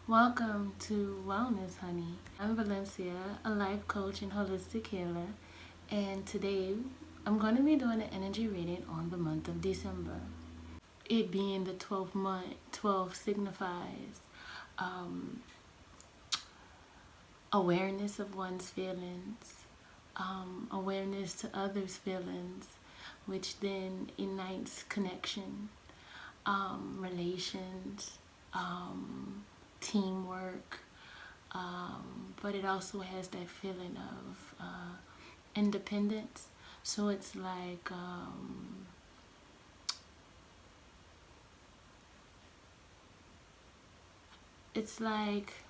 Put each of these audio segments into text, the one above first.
Welcome to Wellness, Honey. I'm Valencia, a life coach and holistic healer, and today I'm going to be doing an energy reading on the month of December. It being the 12th month, 12 signifies um, awareness of one's feelings, awareness to others' feelings, which then ignites connection, relations, teamwork, but it also has that feeling of independence. So it's like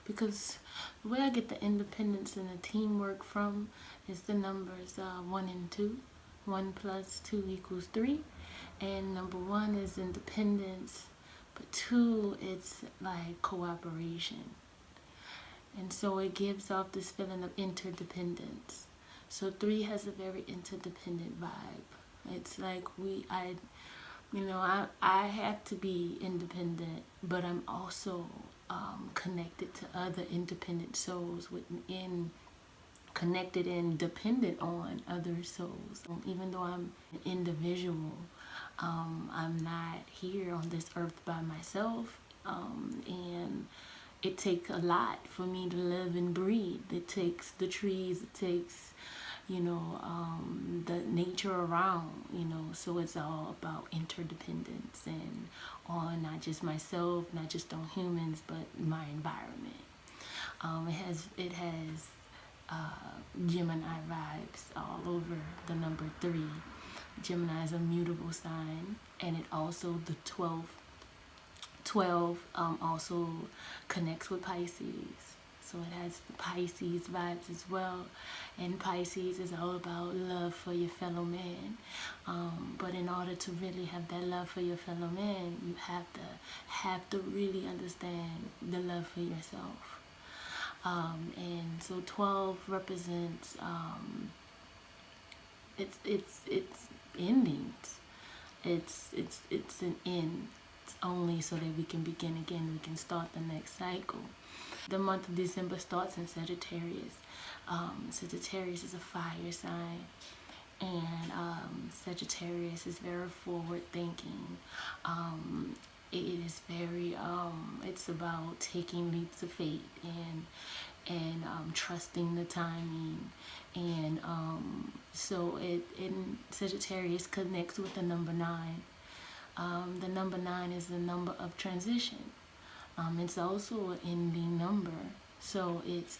because the way I get the independence and the teamwork from is the numbers 1 and 2. 1 plus 2 equals 3, and number 1 is independence, but 2 it's like cooperation. And so it gives off this feeling of interdependence. So 3 has a very interdependent vibe. It's like I have to be independent, but I'm also connected to other independent souls within, connected and dependent on other souls. Even though I'm an individual, I'm not here on this earth by myself, and it takes a lot for me to live and breathe. It takes the trees, it takes the nature around, so it's all about interdependence and on not just myself, not just on humans, but my environment. It has Gemini vibes all over the number 3. Gemini is a mutable sign, and it also the 12 also connects with Pisces. So it has the Pisces vibes as well. And Pisces is all about love for your fellow man. But in order to really have that love for your fellow man, you have to really understand the love for yourself. And so 12 represents it's endings. It's an end. It's only so that we can begin again. We can start the next cycle. The month of December starts in Sagittarius. Sagittarius is a fire sign, and Sagittarius is very forward thinking. It is very it's about taking leaps of faith and trusting the timing, and so it in Sagittarius connects with the number 9. The number 9 is the number of transition. It's also an ending number, so it's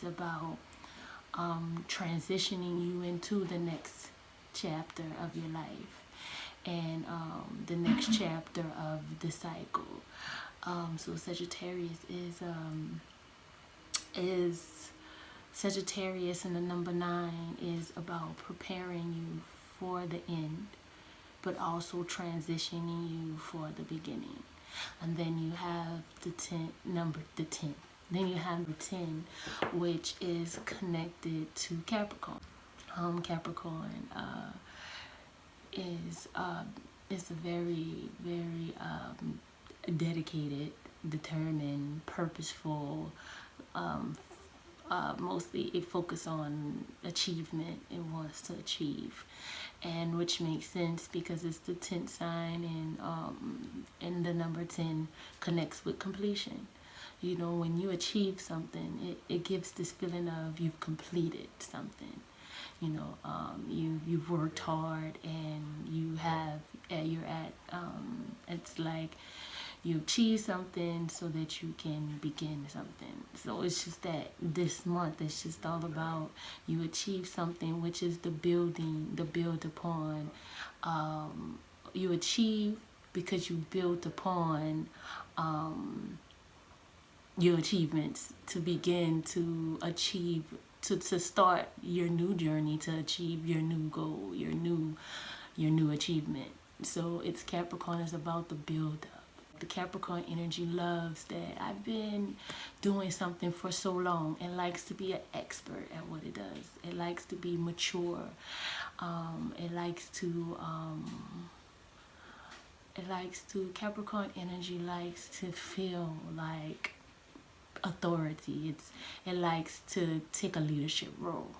about transitioning you into the next chapter of your life, and the next chapter of the cycle. So Sagittarius is Sagittarius, and the number 9 is about preparing you for the end, but also transitioning you for the beginning. And then you have the 10. Then you have the 10, which is connected to Capricorn. Capricorn is a very, very dedicated, determined, purposeful. Mostly it focuses on achievement. It wants to achieve, and which makes sense because it's the 10th sign, and the number 10 connects with completion. When you achieve something, it gives this feeling of you've completed something. You've worked hard, and you're at it's like you achieve something so that you can begin something. So it's just that this month it's just all about you achieve something, which is the build upon. You achieve because you built upon your achievements to begin to achieve, to start your new journey, to achieve your new goal, your new achievement. So it's Capricorn is about the build up. The Capricorn energy loves that I've been doing something for so long, and likes to be an expert at what it does. It likes to be mature. It likes to Capricorn energy likes to feel like authority. It likes to take a leadership role,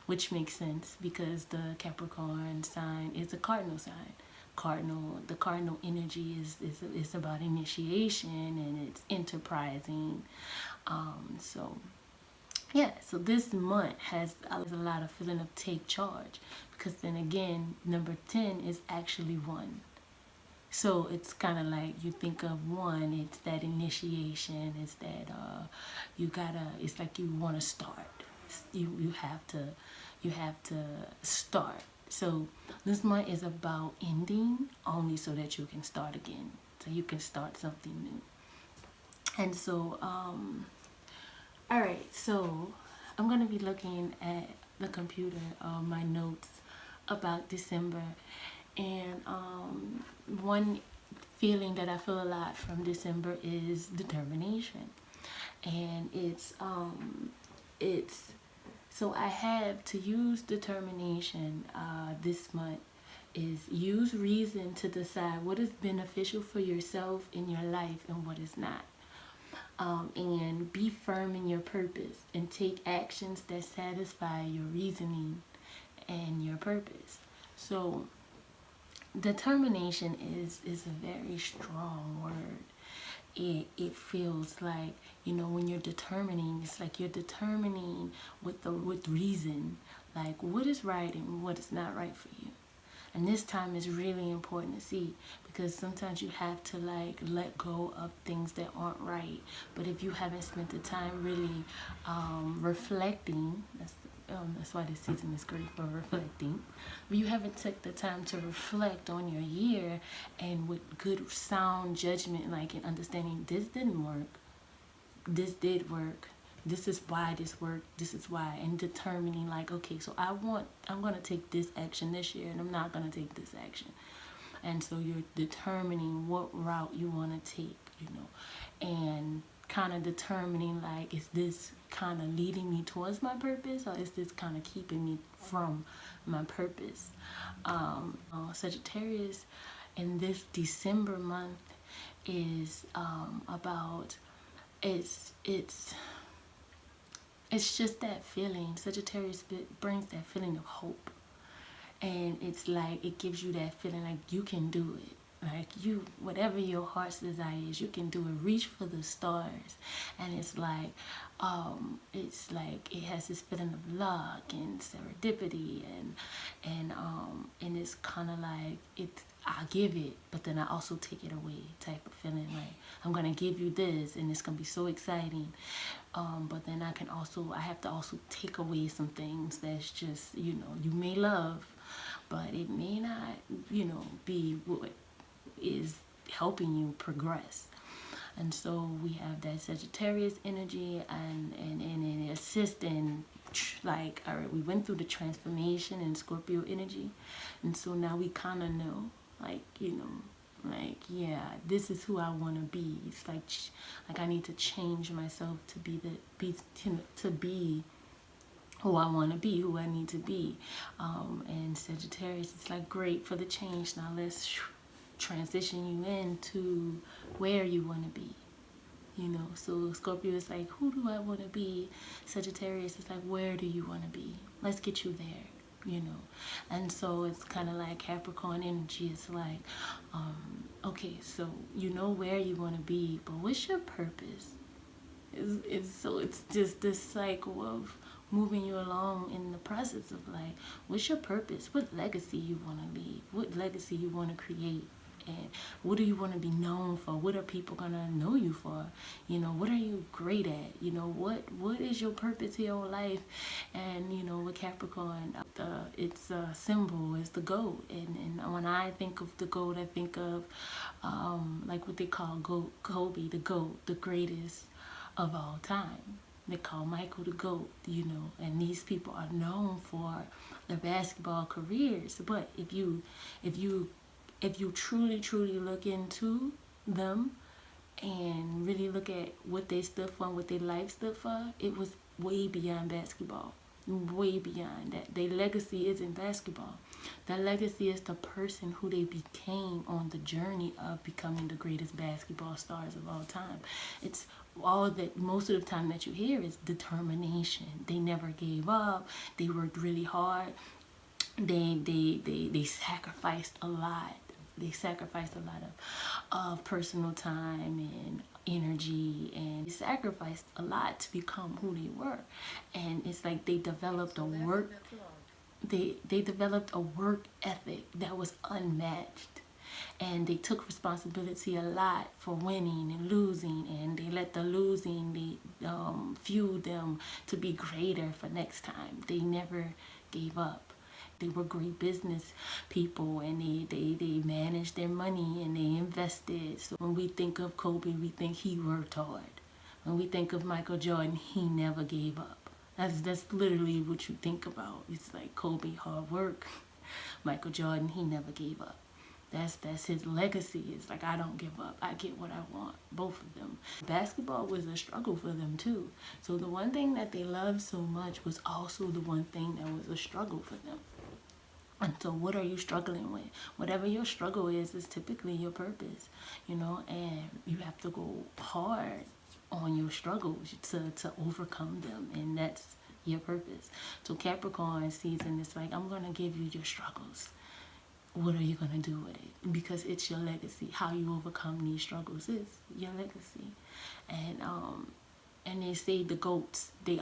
which makes sense because the Capricorn sign is a cardinal sign. The cardinal energy is about initiation, and it's enterprising. So yeah, so this month has a lot of feeling of take charge, because then again, number 10 is actually one. So it's kind of like, you think of one, it's that initiation, it's that it's like you want to start. You have to start. So this month is about ending only so that you can start again. So you can start something new. And so all right, so I'm gonna be looking at the computer, my notes about December, and one feeling that I feel a lot from December is determination, and it's so I have to use determination this month. Is use reason to decide what is beneficial for yourself in your life and what is not. And be firm in your purpose and take actions that satisfy your reasoning and your purpose. So determination is a very strong word. It feels like, when you're determining, it's like you're determining with reason, like what is right and what is not right for you. And this time is really important to see, because sometimes you have to let go of things that aren't right. But if you haven't spent the time really reflecting, that's why this season is great for reflecting. If you haven't took the time to reflect on your year, and with good sound judgment, and understanding, this didn't work, this did work, this is why this worked, this is why, and determining okay, so I'm going to take this action this year, and I'm not going to take this action. And so you're determining what route you want to take, and kind of determining is this kind of leading me towards my purpose, or is this kind of keeping me from my purpose. Sagittarius in this December month is about, it's just that feeling. Sagittarius brings that feeling of hope. And it's like, it gives you that feeling like you can do it. Whatever your heart's desire is, you can do it. Reach for the stars. And it's like it has this feeling of luck and serendipity, and it's kind of like I give it, but then I also take it away type of feeling. Like, I'm gonna give you this, and it's gonna be so exciting, but then I have to also take away some things that's just, you may love, but it may not, be what is helping you progress. And so we have that Sagittarius energy, and it assists in, all right, we went through the transformation in Scorpio energy, and so now we kind of know, yeah, this is who I want to be. It's like I need to change myself to be who I want to be, who I need to be. And Sagittarius, it's like, great for the change. Now let's transition you into where you want to be. So Scorpio is like, who do I want to be? Sagittarius is like, where do you want to be? Let's get you there. And so it's kind of like Capricorn energy. It's like, okay, so you know where you want to be, but what's your purpose? It's just this cycle of moving you along in the process of what's your purpose? What legacy you want to leave? What legacy you want to create? And what do you want to be known for? What are people gonna know you for? What are you great at? What is your purpose in your life? And with Capricorn, its symbol is the goat. And when I think of the goat, I think of what they call Kobe, the goat, the greatest of all time. They call Michael the GOAT, and these people are known for their basketball careers. But if you truly look into them and really look at what they stood for and what their life stood for, it was way beyond basketball, way beyond that. Their legacy isn't basketball. That legacy is the person who they became on the journey of becoming the greatest basketball stars of all time. It's all that most of the time that you hear is determination. They never gave up. They worked really hard. They sacrificed a lot. They sacrificed a lot of personal time and energy, and they sacrificed a lot to become who they were. And it's like they developed a work they developed a work ethic that was unmatched, and they took responsibility a lot for winning and losing, and they let the losing fuel them to be greater for next time. They never gave up. They were great business people, and they managed their money and they invested. So when we think of Kobe, we think he worked hard. When we think of Michael Jordan, he never gave up. That's literally what you think about. It's like Kobe, hard work. Michael Jordan, he never gave up. That's his legacy. It's like, I don't give up. I get what I want. Both of them. Basketball was a struggle for them too. So the one thing that they loved so much was also the one thing that was a struggle for them. And so what are you struggling with? Whatever your struggle is typically your purpose, you know, and you have to go hard on your struggles to overcome them, and that's your purpose. So Capricorn season is like, I'm going to give you your struggles. What are you going to do with it? Because it's your legacy. How you overcome these struggles is your legacy. And they say the GOATs, they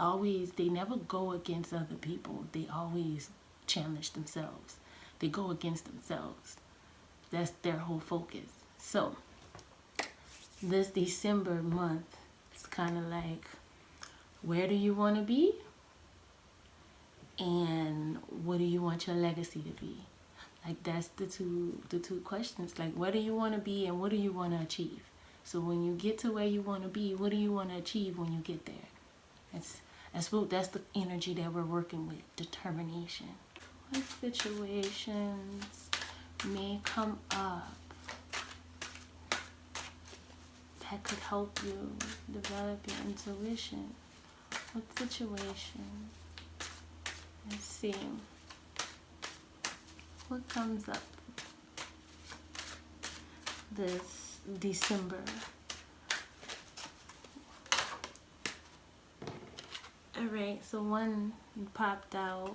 never go against other people. They always challenge themselves. They go against themselves. That's their whole focus. So this December month, it's kind of like, where do you want to be? And what do you want your legacy to be? Like, that's the two questions. Like, where do you want to be and what do you want to achieve? So when you get to where you want to be, what do you want to achieve when you get there? That's the energy that we're working with. Determination. What situations may come up that could help you develop your intuition? What situation? Let's see. What comes up this December? Alright, so one popped out.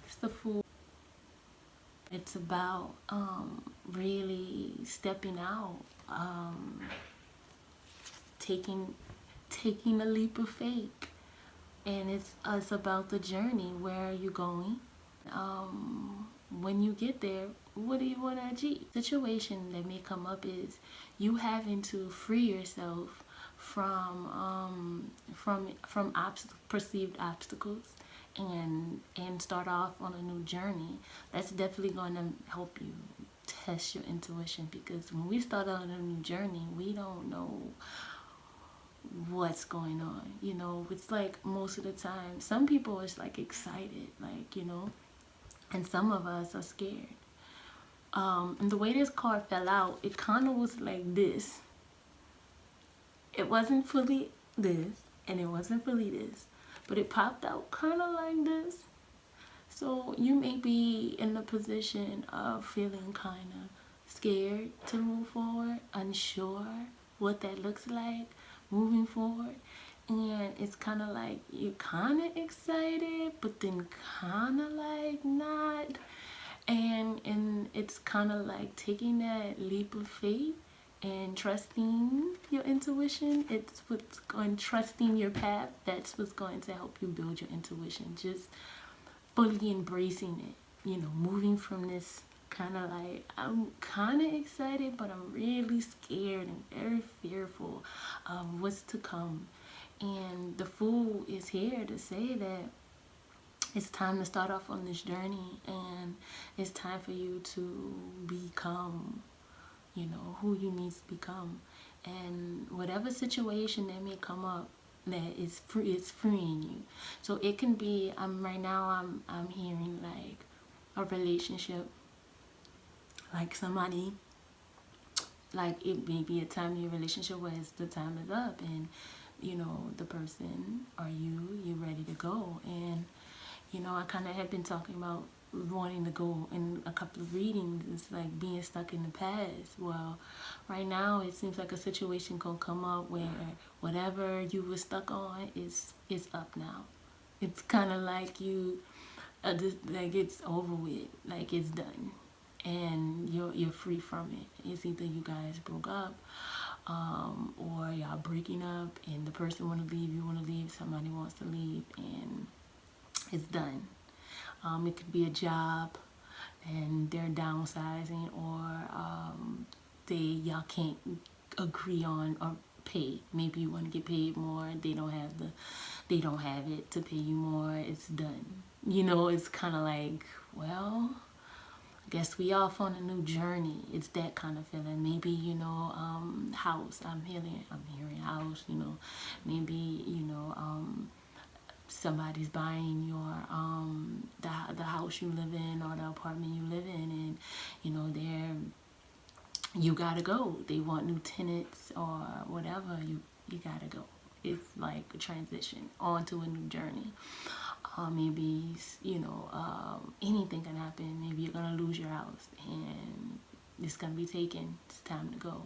It's the Fool. It's about really stepping out, taking a leap of faith. And it's about the journey. Where are you going? When you get there, what do you want to achieve? Situation that may come up is you having to free yourself from perceived obstacles and start off on a new journey. That's definitely going to help you test your intuition, because when we start on a new journey, we don't know what's going on. You know, it's like most of the time, some people is like excited, like, you know, and some of us are scared. And the way this card fell out, it kind of was like this. It wasn't fully this, and it wasn't fully this, but it popped out kind of like this. So you may be in the position of feeling kind of scared to move forward, unsure what that looks like moving forward. And it's kind of like you're kind of excited, but then kind of like not. And it's kind of like taking that leap of faith and trusting your intuition. It's what's going, trusting your path. That's what's going to help you build your intuition. Just fully embracing it, you know, moving from this kind of like, I'm kind of excited, but I'm really scared and very fearful of what's to come. And the Fool is here to say that it's time to start off on this journey, and it's time for you to become, you know, who you need to become. And whatever situation that may come up that is free, it's freeing you. So it can be, right now I'm hearing like a relationship, like somebody, like it may be a time in your relationship where the time is up, and you know, the person or you're ready to go. And you know, I kind of have been talking about wanting to go in a couple of readings. It's like being stuck in the past. Well, right now it seems like a situation gonna come up where whatever you were stuck on is up now. It's kind of like you, like it's over with, like it's done, and you're free from it. It's either you guys broke up, or y'all breaking up, and the person want to leave, you want to leave, somebody wants to leave, and it's done. It could be a job and they're downsizing, or y'all can't agree on or pay. Maybe you want to get paid more, they don't have it to pay you more. It's done. You know, it's kind of like, well, I guess we off on a new journey. It's that kind of feeling. Maybe, you know, house. I'm hearing house. You know, maybe, you know, somebody's buying your the house you live in or the apartment you live in, and you know you gotta go. They want new tenants or whatever. You gotta go. It's like a transition onto a new journey. Maybe, you know, anything can happen. Maybe you're gonna lose your house and it's gonna be taken. It's time to go.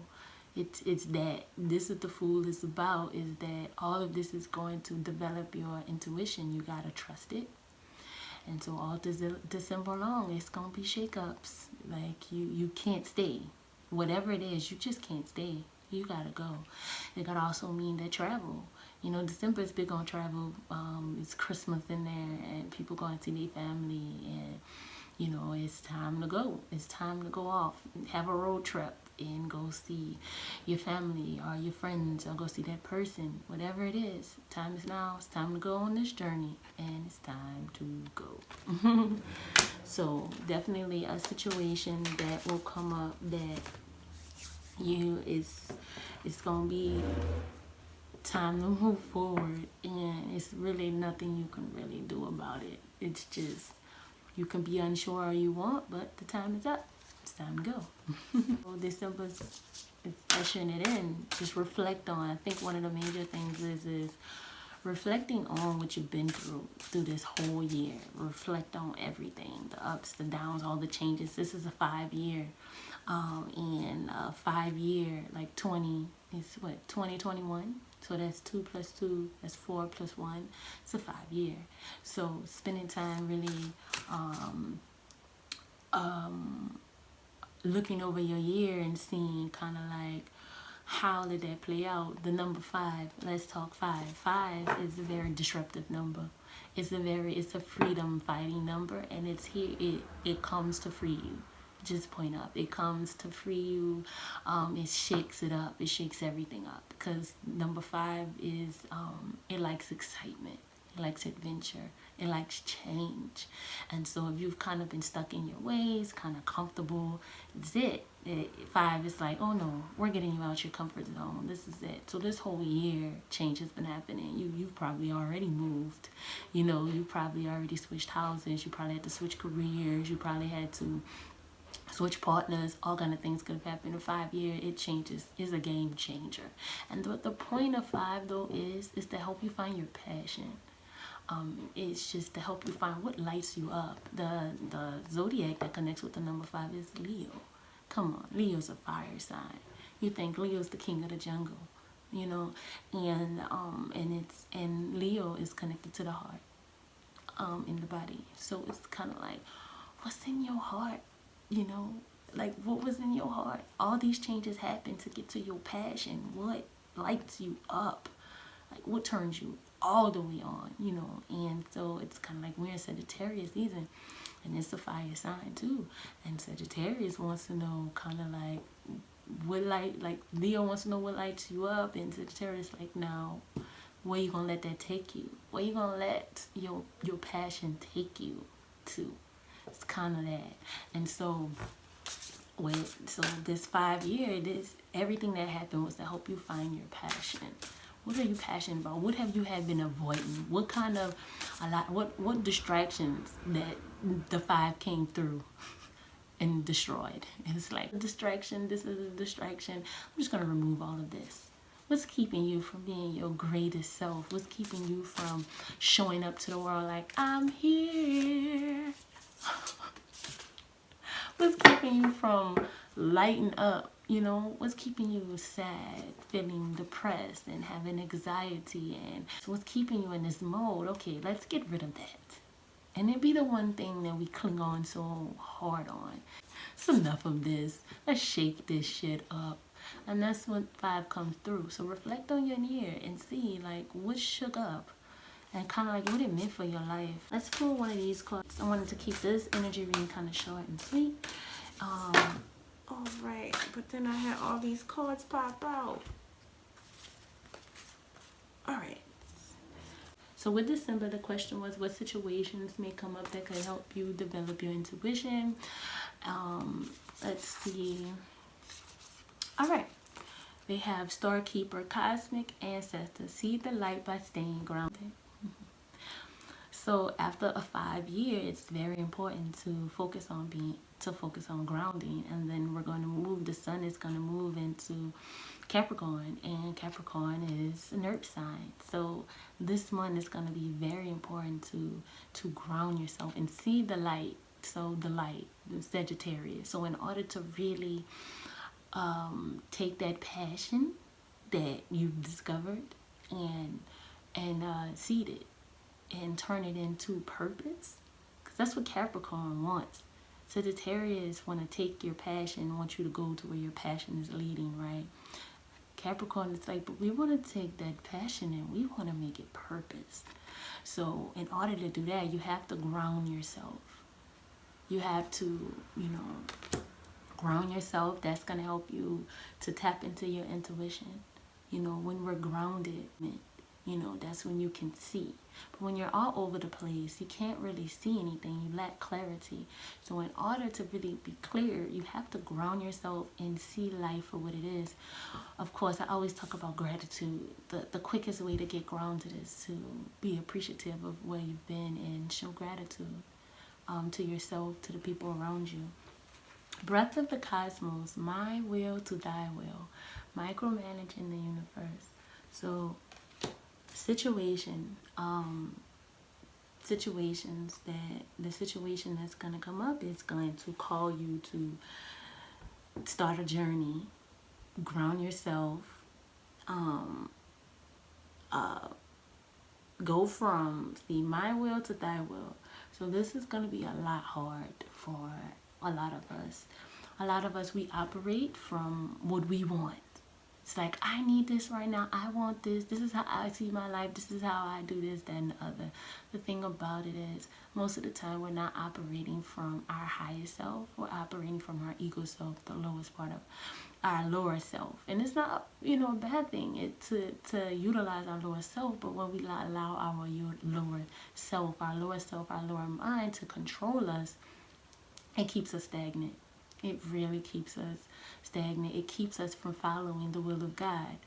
It's that. This is the Fool is about, is that all of this is going to develop your intuition. You gotta trust it. And so all December long, it's gonna be shakeups. Like you can't stay. Whatever it is, you just can't stay. You gotta go. It could also mean that travel. You know, December is big on travel. It's Christmas in there, and people going to see their family, and you know, it's time to go. It's time to go off, have a road trip, and go see your family or your friends, or go see that person. Whatever it is, time is now. It's time to go on this journey, and it's time to go. So definitely a situation that will come up that it's gonna be time to move forward, and it's really nothing you can really do about it. It's just, you can be unsure all you want, but the time is up. It's time to go. So December is ushering it in. Just reflect on. I think one of the major things is reflecting on what you've been through this whole year. Reflect on everything, the ups, the downs, all the changes. This is a 5-year, and 5-year, like 20 is what, 2021. So that's 2 plus 2, that's 4 plus 1. It's a 5-year. So spending time really looking over your year and seeing kind of like, how did that play out? The number 5, let's talk 5. 5 is a very disruptive number. It's a freedom fighting number, and it's here. It comes to free you. Just point up. It comes to free you. It shakes it up. It shakes everything up, because number 5 is it likes excitement. It likes adventure. It likes change. And so if you've kind of been stuck in your ways, kind of comfortable, it's it. 5 is like, oh no, we're getting you out your comfort zone. This is it. So this whole year, change has been happening. You've probably already moved. You know, you probably already switched houses. You probably had to switch careers. You probably had to switch partners. All kind of things could have happened. In 5 years, it changes. It's a game changer. And the point of 5 though is to help you find your passion. It's just to help you find what lights you up. The zodiac that connects with the number 5 is Leo. Come on, Leo's a fire sign. You think Leo's the king of the jungle, you know, and Leo is connected to the heart, in the body. So it's kind of like, what's in your heart, you know, like what was in your heart? All these changes happen to get to your passion. What lights you up? Like what turns you all the way on, you know? And so it's kind of like, we're in Sagittarius season, and it's a fire sign too. And Sagittarius wants to know kind of like what like Leo wants to know what lights you up, and Sagittarius like, now where you gonna let that take you? Where you gonna let your passion take you to? It's kind of that. And so this 5 year, everything that happened was to help you find your passion. What are you passionate about? What have you been avoiding? What kind of what distractions that the 5 came through and destroyed? And it's like, distraction, this is a distraction. I'm just gonna remove all of this. What's keeping you from being your greatest self? What's keeping you from showing up to the world like, I'm here? What's keeping you from lighting up? You know, what's keeping you sad, feeling depressed, and having anxiety? And what's keeping you in this mode? Okay, let's get rid of that. And it be the one thing that we cling on so hard on. It's enough of this. Let's shake this shit up. And that's when 5 comes through. So reflect on your year and see like what shook up and kind of like what it meant for your life. Let's pull one of these cards. I wanted to keep this energy reading kind of short and sweet. All right, but then I had all these cards pop out. All right. So with December, the question was, what situations may come up that could help you develop your intuition? Let's see. All right. They have Star Keeper, Cosmic Ancestor, see the light by staying grounded. So after a 5 year, it's very important to focus on grounding. And then we're going to move, the sun is going to move into Capricorn, and Capricorn is an earth sign. So this month is going to be very important to ground yourself and see the light. So the light, the Sagittarius. So in order to really take that passion that you've discovered and seed it and turn it into purpose, because that's what Capricorn wants. Sagittarius want to take your passion, want you to go to where your passion is leading, right? Capricorn is like, but we want to take that passion and we want to make it purpose. So in order to do that, you have to ground yourself. You have to, you know, ground yourself. That's going to help you to tap into your intuition. You know, when we're grounded, you know, that's when you can see. But when you're all over the place, you can't really see anything. You lack clarity. So in order to really be clear, you have to ground yourself and see life for what it is. Of course, I always talk about gratitude. The quickest way to get grounded is to be appreciative of where you've been and show gratitude to yourself, to the people around you. Breath of the cosmos, my will to thy will. Micromanaging the universe. So situation that's going to come up is going to call you to start a journey, ground yourself, go from my will to thy will. So this is going to be a lot hard for a lot of us. A lot of us, we operate from what we want. It's like, I need this right now. I want this. This is how I see my life. This is how I do this, that, and the other. The thing about it is, most of the time, we're not operating from our highest self. We're operating from our ego self, the lowest part of our lower self. And it's not, you know, a bad thing to utilize our lower self. But when we allow our lower self, our lower mind to control us, it keeps us stagnant. It really keeps us stagnant. It keeps us from following the will of God,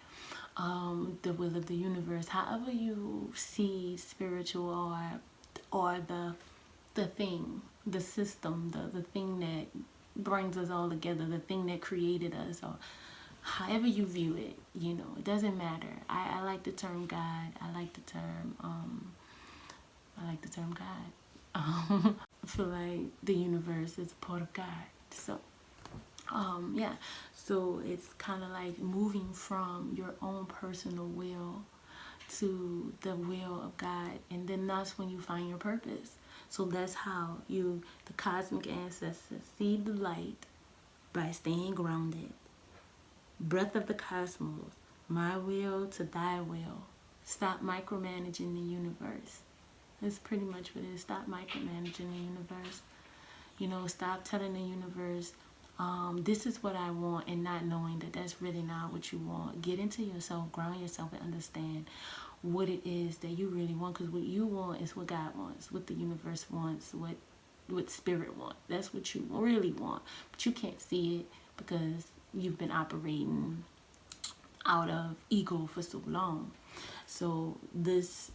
the will of the universe. However you see spiritual or the thing, the system, the thing that brings us all together, the thing that created us, or however you view it, you know, it doesn't matter. I like the term God. I like the term God. I feel like the universe is a part of God. So, yeah. So it's kind of like moving from your own personal will to the will of God, and then that's when you find your purpose. So that's how the cosmic ancestors, see the light by staying grounded. Breath of the cosmos, my will to thy will. Stop micromanaging the universe. That's pretty much what it is. Stop micromanaging the universe. You know, stop telling the universe, this is what I want, and not knowing that that's really not what you want. Get into yourself, ground yourself, and understand what it is that you really want. Because what you want is what God wants, what the universe wants, what spirit wants. That's what you really want. But you can't see it because you've been operating out of ego for so long. So this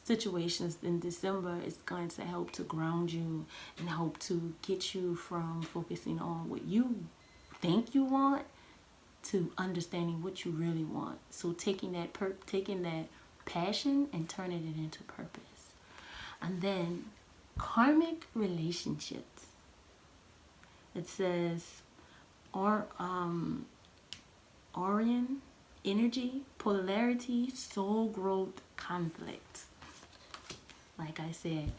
situation in December is going to help to ground you and help to get you from focusing on what you think you want to understanding what you really want. So taking that passion and turning it into purpose. And then karmic relationships. It says, or Orion, energy, polarity, soul growth, conflict. Like I said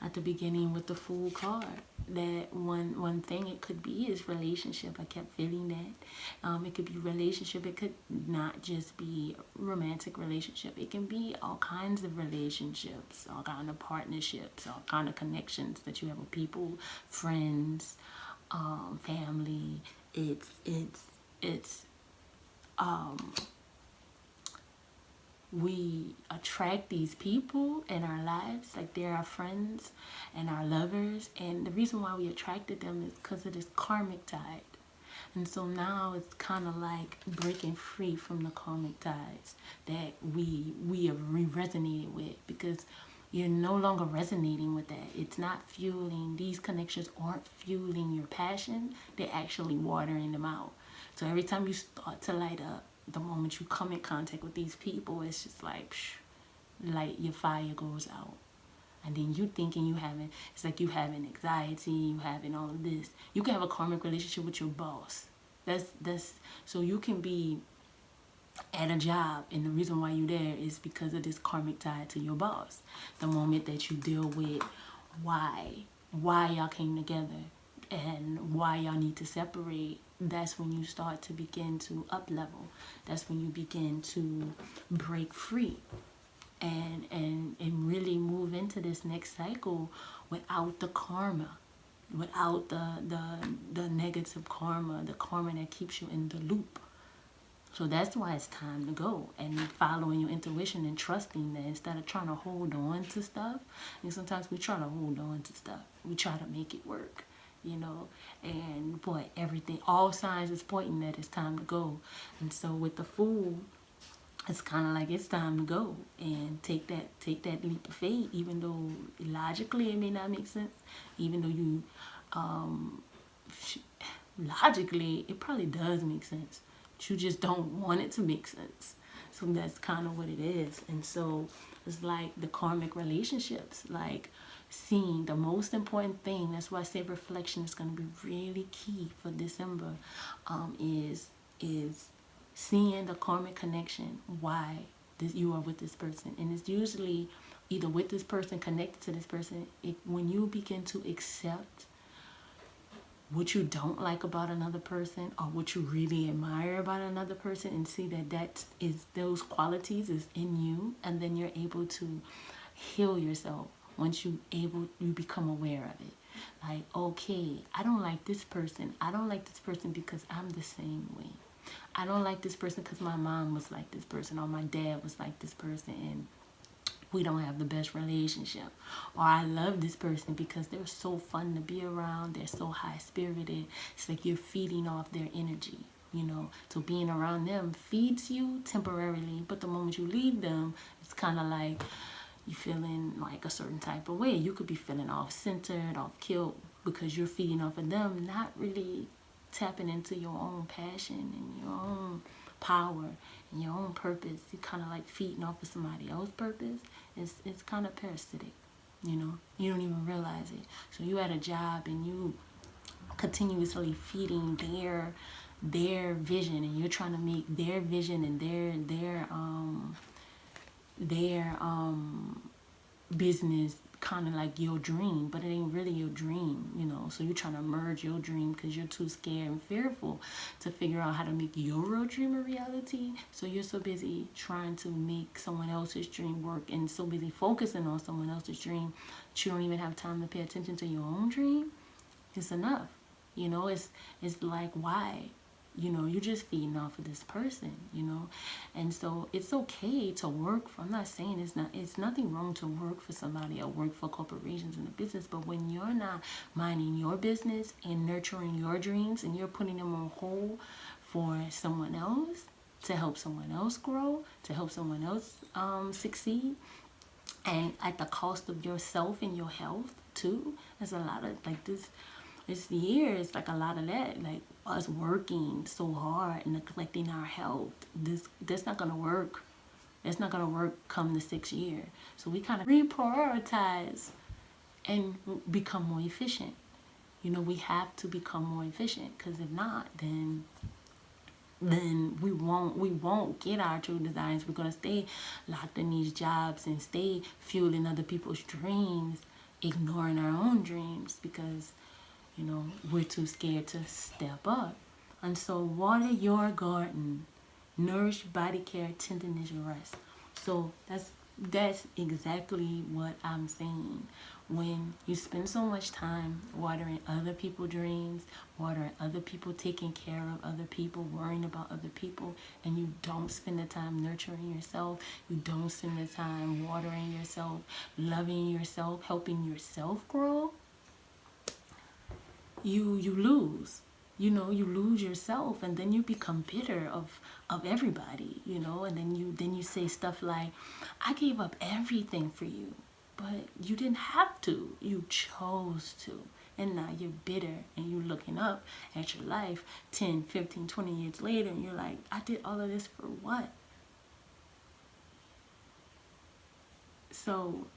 at the beginning with the Fool card, that one thing it could be is relationship. I kept feeling that. It could be relationship. It could not just be romantic relationship. It can be all kinds of relationships, all kind of partnerships, all kind of connections that you have with people, friends, family. It's we attract these people in our lives, like they're our friends and our lovers, and the reason why we attracted them is because of this karmic tide. And so now it's kind of like breaking free from the karmic ties that we resonated with, because you're no longer resonating with that. It's not fueling, these connections aren't fueling your passion, they're actually watering them out. So every time you start to light up, the moment you come in contact with these people, it's just like, light, your fire goes out. And then you thinking you having, it's like you having anxiety, you having all of this. You can have a karmic relationship with your boss. That's so you can be at a job, and the reason why you're there is because of this karmic tie to your boss. The moment that you deal with why y'all came together and why y'all need to separate, that's when you start to begin to up level. That's when you begin to break free and really move into this next cycle without the karma, without the negative karma, the karma that keeps you in the loop. So that's why it's time to go and following your intuition and trusting that, instead of trying to hold on to stuff. And sometimes we try to hold on to stuff. We try to make it work, you know. And boy, everything, all signs is pointing that it's time to go. And so with the Fool, it's kind of like it's time to go and take that leap of faith, even though logically it may not make sense, even though you logically it probably does make sense. You just don't want it to make sense. So that's kind of what it is. And so it's like the karmic relationships, like seeing the most important thing. That's why I say reflection is going to be really key for December. Is seeing the karmic connection, why you are with this person. And it's usually either with this person, connected to this person. When you begin to accept what you don't like about another person, or what you really admire about another person, and see that those qualities is in you, and then you're able to heal yourself once you become aware of it. Like, okay, I don't like this person. I don't like this person because I'm the same way. I don't like this person because my mom was like this person, or my dad was like this person, and we don't have the best relationship. Or I love this person because they're so fun to be around. They're so high-spirited. It's like you're feeding off their energy, you know. So being around them feeds you temporarily, but the moment you leave them, it's kind of like you're feeling like a certain type of way. You could be feeling off-centered, off-killed, because you're feeding off of them, not really tapping into your own passion and your own power and your own purpose. You're kind of like feeding off of somebody else's purpose. It's kind of parasitic, you know. You don't even realize it. So you at a job and you continuously feeding their vision, and you're trying to make their vision and their business kind of like your dream, but it ain't really your dream, you know. So you're trying to merge your dream because you're too scared and fearful to figure out how to make your real dream a reality. So you're so busy trying to make someone else's dream work, and so busy focusing on someone else's dream that you don't even have time to pay attention to your own dream. It's enough, you know. It's like, why? You know, you're just feeding off of this person, you know. And so it's okay to work for, I'm not saying it's nothing wrong to work for somebody or work for corporations in a business, but when you're not minding your business and nurturing your dreams, and you're putting them on hold for someone else, to help someone else grow, to help someone else succeed, and at the cost of yourself and your health too. There's a lot of like this year, it's like a lot of that, like us working so hard and neglecting our health. That's not gonna work. It's not gonna work come the 6th year. So we kind of reprioritize and become more efficient. You know, we have to become more efficient, because if not, then we won't get our true desires. We're gonna stay locked in these jobs and stay fueling other people's dreams, ignoring our own dreams, because you know we're too scared to step up. And so water your garden, nourish body care, tenderness, rest. So that's exactly what I'm saying. When you spend so much time watering other people's dreams, watering other people, taking care of other people, worrying about other people, and you don't spend the time nurturing yourself, you don't spend the time watering yourself, loving yourself, helping yourself grow, you lose. You know, you lose yourself, and then you become bitter of everybody, you know. And then you say stuff like, I gave up everything for you, but you didn't have to, you chose to. And now you're bitter, and you're looking up at your life 10, 15, 20 years later, and you're like, I did all of this for what? So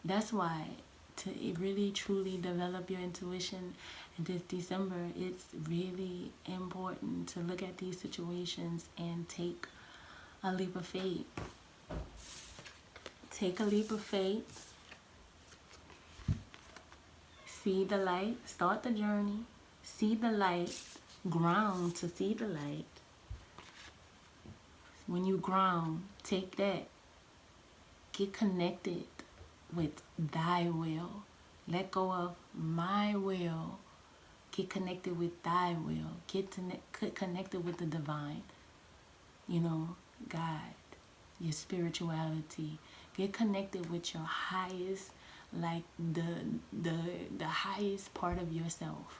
that's why, to really truly develop your intuition this December, it's really important to look at these situations and take a leap of faith. Take a leap of faith. See the light. Start the journey. See the light. Ground to see the light. When you ground, take that. Get connected with thy will. Let go of my will. Get connected with thy will. Get connected with the divine. You know, God, your spirituality. Get connected with your highest, like the highest part of yourself.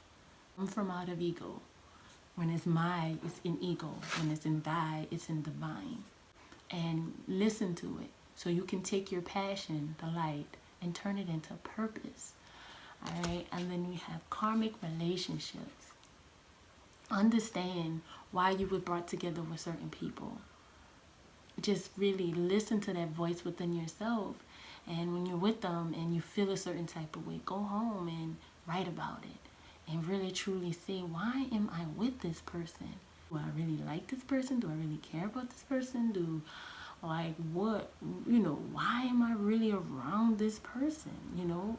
Come from out of ego. When it's my, it's in ego. When it's in thy, it's in divine. And listen to it, so you can take your passion, the light, and turn it into purpose. Alright, and then we have karmic relationships. Understand why you were brought together with certain people. Just really listen to that voice within yourself. And when you're with them and you feel a certain type of way, go home and write about it. And really truly say, why am I with this person? Do I really like this person? Do I really care about this person? What, you know, why am I really around this person? You know,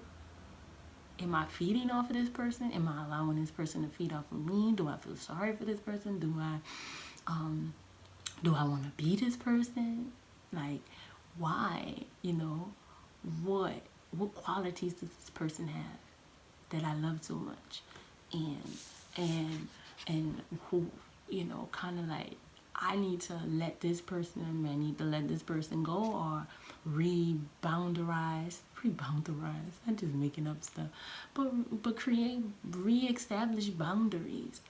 am I feeding off of this person? Am I allowing this person to feed off of me? Do I feel sorry for this person? Do I want to be this person? Like, why? You know, what qualities does this person have that I love so much? And who, you know, kind of like, I need to let this person, I need to let this person go, or reboundarize. I'm just making up stuff. But create, re-establish boundaries.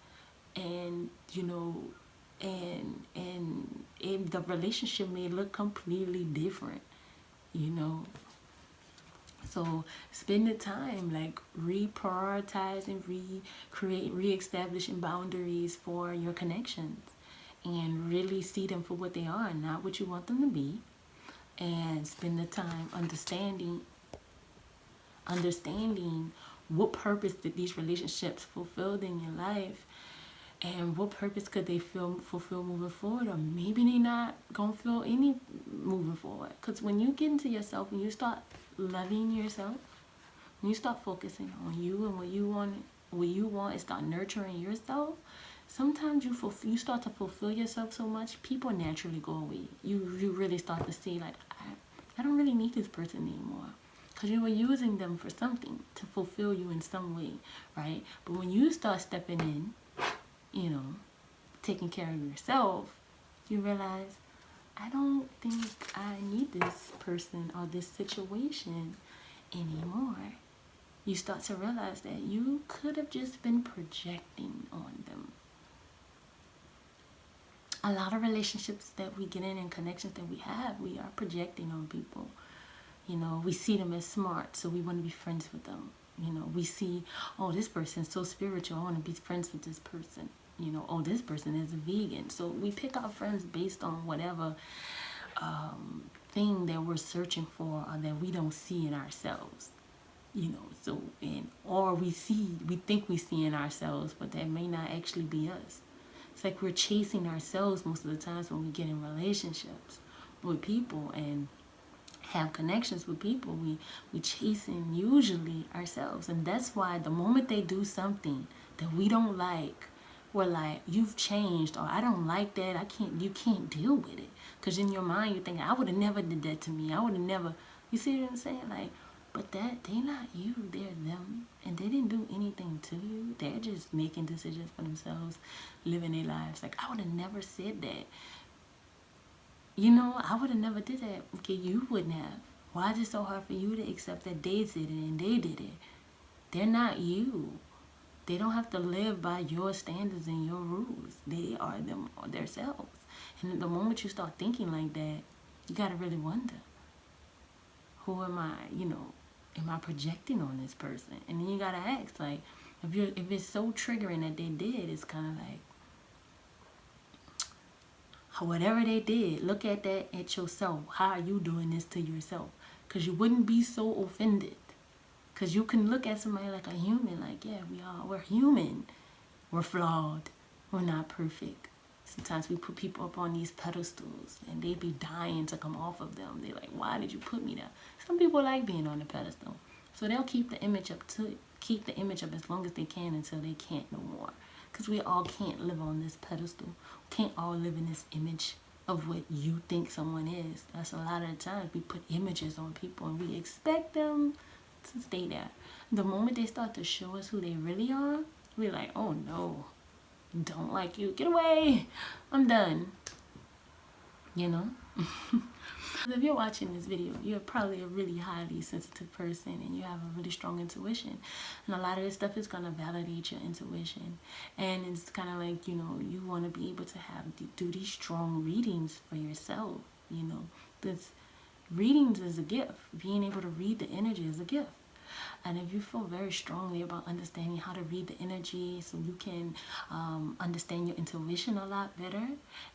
And, you know, and the relationship may look completely different, you know. So spend the time like reprioritizing, re-establishing boundaries for your connections, and really see them for what they are, not what you want them to be. And spend the time understanding what purpose did these relationships fulfilled in your life, and what purpose could they fulfill moving forward, or maybe they not gonna feel any moving forward. Because when you get into yourself and you start loving yourself, when you start focusing on you and what you want and start nurturing yourself, sometimes you start to fulfill yourself so much, people naturally go away. You really start to see, like, I don't really need this person anymore, because you were using them for something to fulfill you in some way, right? But when you start stepping in, you know, taking care of yourself, you realize, I don't think I need this person or this situation anymore. You start to realize that you could have just been projecting on them. A lot of relationships that we get in and connections that we have, we are projecting on people. You know, we see them as smart, so we want to be friends with them. You know, we see, oh, this person's so spiritual, I want to be friends with this person. You know, oh, this person is a vegan. So we pick our friends based on whatever thing that we're searching for or that we don't see in ourselves. So, or we think we see in ourselves, but that may not actually be us. It's like we're chasing ourselves most of the times when we get in relationships with people and have connections with people. We chasing usually ourselves, and that's why the moment they do something that we don't like, we're like, you've changed, or I don't like that. You can't deal with it, because in your mind you're thinking, I would have never did that to me. I would have never. You see what I'm saying? Like, but they not you. They're them, and they didn't do anything to you. They're just making decisions for themselves, living their lives. Like, I would have never said that. I would have never did that. Okay, you wouldn't have. Why is it so hard for you to accept that they did it and they did it? They're not you. They don't have to live by your standards and your rules. They are them or themselves. And the moment you start thinking like that, you gotta really wonder, who am I? Am I projecting on this person? And then you gotta ask, like, if it's so triggering that they did, it's kind of like, whatever they did, look at that at yourself. How are you doing this to yourself? Because you wouldn't be so offended. Because you can look at somebody like a human, like, yeah, we're human. We're flawed. We're not perfect. Sometimes we put people up on these pedestals and they be dying to come off of them. They're like, why did you put me there? Some people like being on the pedestal. So they'll keep the image up as long as they can until they can't no more. Because we all can't live on this pedestal. We can't all live in this image of what you think someone is. That's a lot of the times we put images on people and we expect them to stay there. The moment they start to show us who they really are, we're like, oh no, don't like you, get away, I'm done. If you're watching this video, you're probably a really highly sensitive person and you have a really strong intuition, and a lot of this stuff is going to validate your intuition. And it's kind of like, you want to be able to do these strong readings for yourself. This readings is a gift. Being able to read the energy is a gift. And if you feel very strongly about understanding how to read the energy so you can understand your intuition a lot better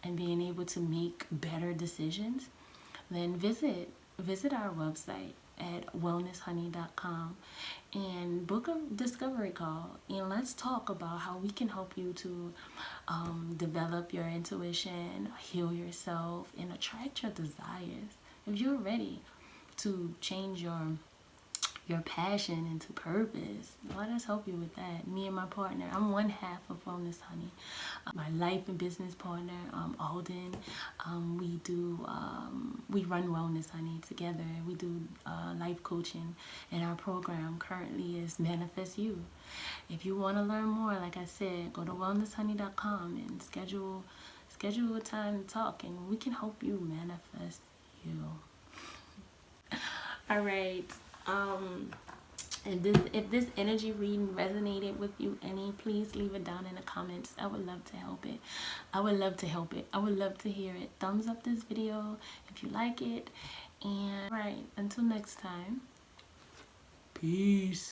and being able to make better decisions, then visit our website at wellnesshoney.com and book a discovery call, and let's talk about how we can help you to develop your intuition, heal yourself, and attract your desires. If you're ready to change your passion into purpose, let us help you with that. Me and my partner, I'm one half of Wellness Honey. My life and business partner, Alden, we run Wellness Honey together. We do life coaching, and our program currently is Manifest You. If you want to learn more, like I said, go to wellnesshoney.com and schedule a time to talk, and we can help you manifest you. All right. And if this energy reading resonated with you please leave it down in the comments. I would love to help it. I would love to hear it. Thumbs up this video if you like it. And right, until next time, peace.